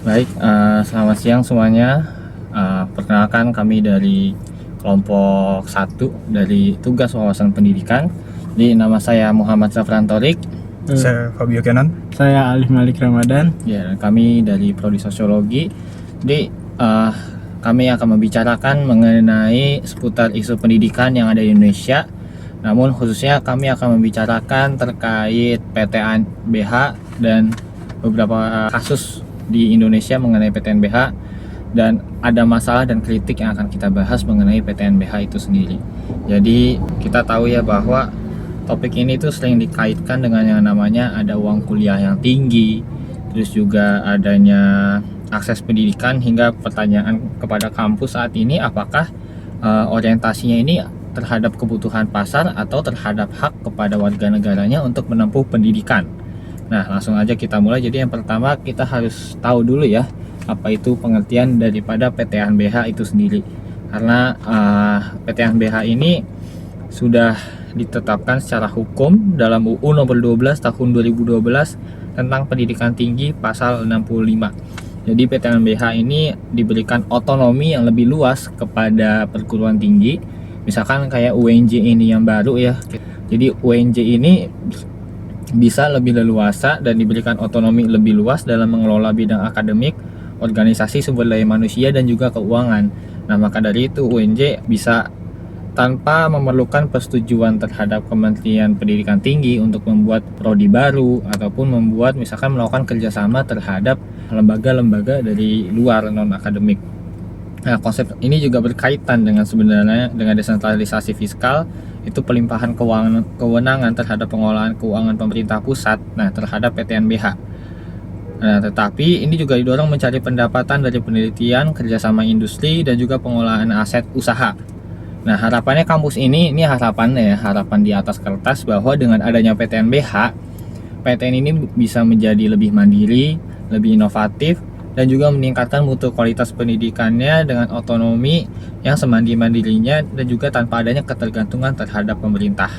Baik, selamat siang semuanya. Perkenalkan kami dari kelompok 1 dari tugas wawasan pendidikan. Jadi nama saya Muhammad Zafran Torik. Saya Fabio Kenan. Saya Alif Malik Ramadan. Ya, dan kami dari Prodi Sosiologi. Jadi kami akan membicarakan mengenai seputar isu pendidikan yang ada di Indonesia. Namun khususnya kami akan membicarakan terkait PTNBH dan beberapa kasus di Indonesia mengenai PTNBH, dan ada masalah dan kritik yang akan kita bahas mengenai PTNBH itu sendiri. Jadi kita tahu ya bahwa topik ini tuh sering dikaitkan dengan yang namanya ada uang kuliah yang tinggi, terus juga adanya akses pendidikan, hingga pertanyaan kepada kampus saat ini apakah orientasinya ini terhadap kebutuhan pasar atau terhadap hak kepada warga negaranya untuk menempuh pendidikan. Nah, langsung aja kita mulai. Jadi yang pertama kita harus tahu dulu ya, apa itu pengertian daripada PTNBH itu sendiri. Karena PTNBH ini sudah ditetapkan secara hukum dalam UU nomor 12 tahun 2012 tentang pendidikan tinggi pasal 65. Jadi PTNBH ini diberikan otonomi yang lebih luas kepada perguruan tinggi. Misalkan kayak UNJ ini yang baru ya. Jadi UNJ ini bisa lebih leluasa dan diberikan otonomi lebih luas dalam mengelola bidang akademik, organisasi sumber daya manusia, dan juga keuangan. Nah, maka dari itu UNJ bisa tanpa memerlukan persetujuan terhadap Kementerian Pendidikan Tinggi untuk membuat prodi baru ataupun membuat misalkan melakukan kerjasama terhadap lembaga-lembaga dari luar non-akademik. Nah, konsep ini juga berkaitan dengan sebenarnya dengan desentralisasi fiskal, itu pelimpahan kewenangan terhadap pengelolaan keuangan pemerintah pusat, nah terhadap PTNBH. Nah, tetapi ini juga didorong mencari pendapatan dari penelitian, kerjasama industri, dan juga pengolahan aset usaha. Nah, harapannya kampus ini harapannya ya, harapan di atas kertas, bahwa dengan adanya PTNBH, PTN ini bisa menjadi lebih mandiri, lebih inovatif, dan juga meningkatkan mutu kualitas pendidikannya dengan otonomi yang semandiri-mandirinya dan juga tanpa adanya ketergantungan terhadap pemerintah.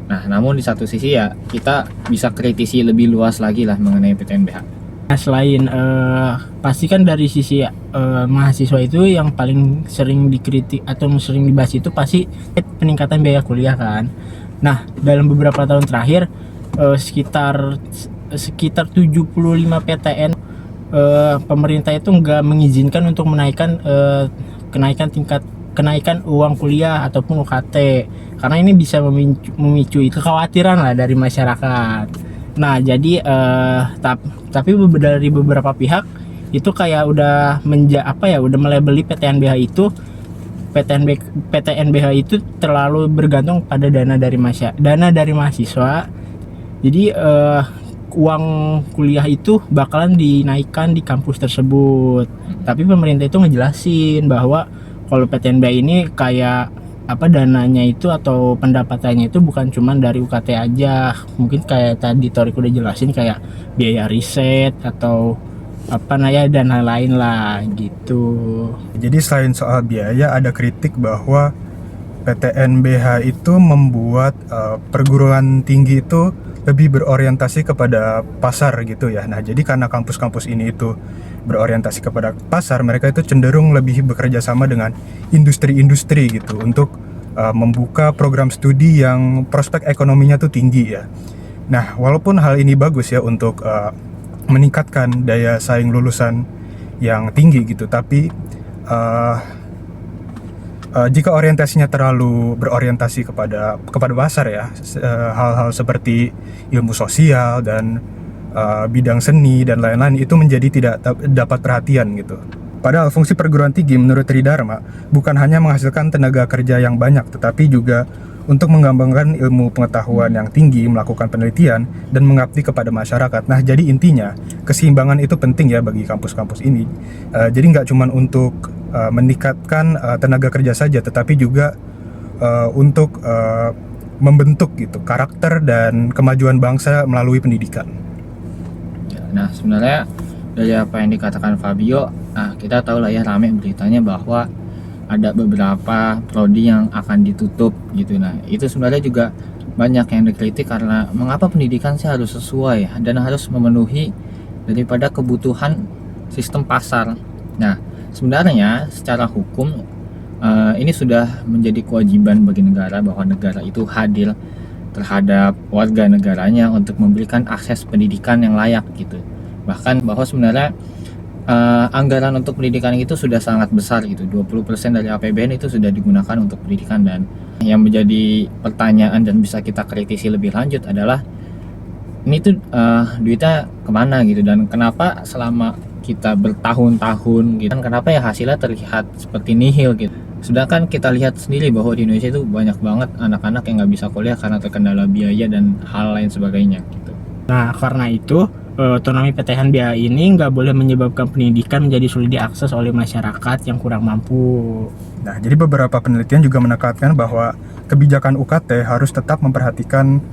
Nah, namun di satu sisi ya kita bisa kritisi lebih luas lagi lah mengenai PTNBH. Nah, selain pasti kan dari sisi mahasiswa itu yang paling sering dikritik atau sering dibahas itu pasti peningkatan biaya kuliah kan. Nah, dalam beberapa tahun terakhir sekitar 75 PTN pemerintah itu nggak mengizinkan untuk kenaikan uang kuliah ataupun UKT, karena ini bisa memicu kekhawatiran lah dari masyarakat. Nah, jadi tapi dari beberapa pihak itu kayak udah udah melabeli PTNBH itu terlalu bergantung pada dana dari mahasiswa. Jadi uang kuliah itu bakalan dinaikkan di kampus tersebut. Tapi pemerintah itu ngejelasin bahwa kalau PTNBH ini kayak dananya itu atau pendapatannya itu bukan cuma dari UKT aja. Mungkin kayak tadi Torik udah jelasin kayak biaya riset atau dan lain-lain lah gitu. Jadi selain soal biaya, ada kritik bahwa PTNBH itu membuat perguruan tinggi itu lebih berorientasi kepada pasar gitu ya. Nah, jadi karena kampus-kampus ini itu berorientasi kepada pasar, mereka itu cenderung lebih bekerja sama dengan industri-industri gitu untuk membuka program studi yang prospek ekonominya tuh tinggi ya. Nah, walaupun hal ini bagus ya untuk meningkatkan daya saing lulusan yang tinggi gitu, tapi jika orientasinya terlalu berorientasi kepada pasar ya, hal-hal seperti ilmu sosial dan bidang seni dan lain-lain itu menjadi tidak dapat perhatian gitu. Padahal fungsi perguruan tinggi menurut Tridharma bukan hanya menghasilkan tenaga kerja yang banyak, tetapi juga untuk mengembangkan ilmu pengetahuan yang tinggi, melakukan penelitian, dan mengabdi kepada masyarakat. Nah, jadi intinya keseimbangan itu penting ya bagi kampus-kampus ini. Jadi nggak cuma untuk meningkatkan tenaga kerja saja, tetapi juga untuk membentuk gitu karakter dan kemajuan bangsa melalui pendidikan. Nah, sebenarnya dari apa yang dikatakan Fabio, kita tahu lah ya, rame beritanya bahwa ada beberapa prodi yang akan ditutup gitu. Nah, itu sebenarnya juga banyak yang dikritik karena mengapa pendidikan sih harus sesuai dan harus memenuhi daripada kebutuhan sistem pasar. Nah, sebenarnya secara hukum ini sudah menjadi kewajiban bagi negara bahwa negara itu hadir terhadap warga negaranya untuk memberikan akses pendidikan yang layak gitu. Bahkan bahwa sebenarnya anggaran untuk pendidikan itu sudah sangat besar gitu. 20% dari APBN itu sudah digunakan untuk pendidikan, dan yang menjadi pertanyaan dan bisa kita kritisi lebih lanjut adalah ini tuh duitnya kemana gitu, dan kenapa selama kita bertahun-tahun gitu kan, kenapa ya hasilnya terlihat seperti nihil gitu. Sedangkan kita lihat sendiri bahwa di Indonesia itu banyak banget anak-anak yang nggak bisa kuliah karena terkendala biaya dan hal lain sebagainya gitu. Nah, karena itu otonomi PTN biaya ini nggak boleh menyebabkan pendidikan menjadi sulit diakses oleh masyarakat yang kurang mampu. Nah, jadi beberapa penelitian juga menekankan bahwa kebijakan UKT harus tetap memperhatikan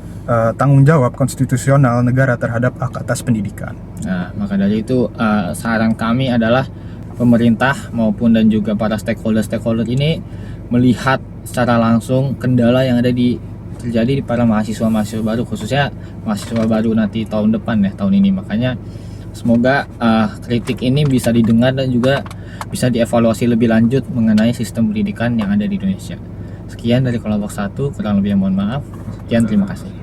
tanggung jawab konstitusional negara terhadap hak atas pendidikan. Nah, maka dari itu saran kami adalah pemerintah maupun dan juga para stakeholder ini melihat secara langsung kendala yang terjadi di para mahasiswa baru, khususnya mahasiswa baru nanti tahun depan ya, tahun ini. Makanya semoga kritik ini bisa didengar dan juga bisa dievaluasi lebih lanjut mengenai sistem pendidikan yang ada di Indonesia. Sekian dari kelompok 1, kurang lebih mohon maaf. Sekian, terima kasih.